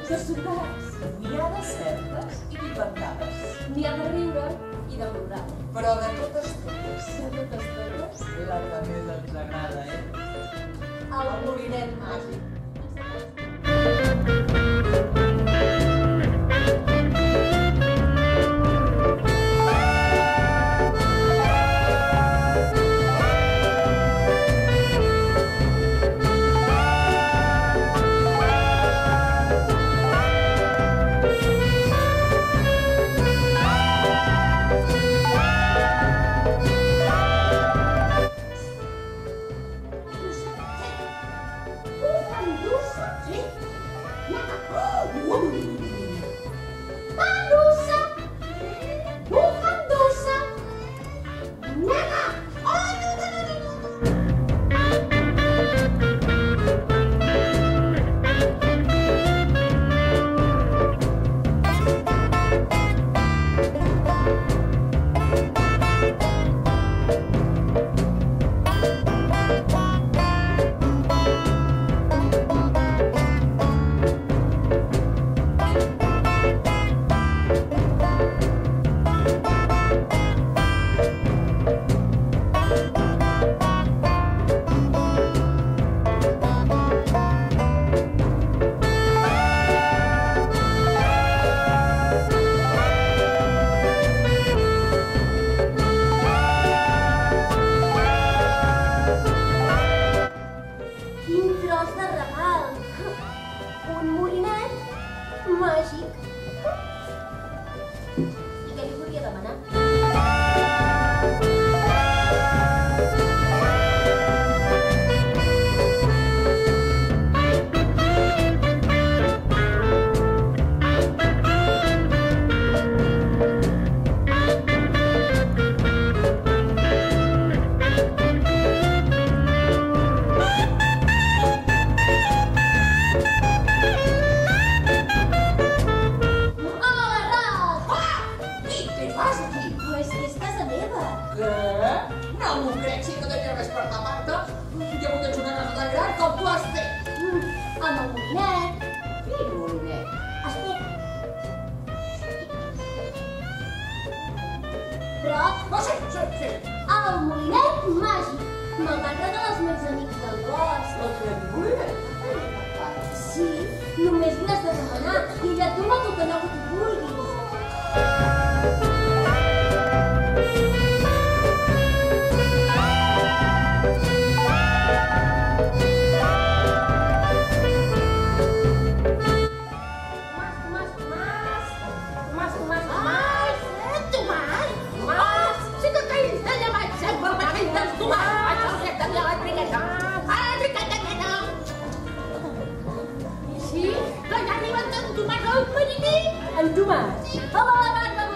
De soldats. N'hi ha de certes i d'inventades. N'hi ha de riure i de plorar. Però de totes totes, De totes, la que més ens agrada, el molinet màgic. Màgic. I què li volia demanar? No m'ho crec, si no tenia res per tapar-te. Jo vull ets una casa tan gran com tu has fet. Amb el molinet. Quin molinet? Espera. Roc. No sé, sí. El molinet màgic. Me'l van regalar els meus amics del bosc. El molinet? Sí, només l'has de demanar i ella et dona tot allò que tu vulguis. En Tomàs. Hola,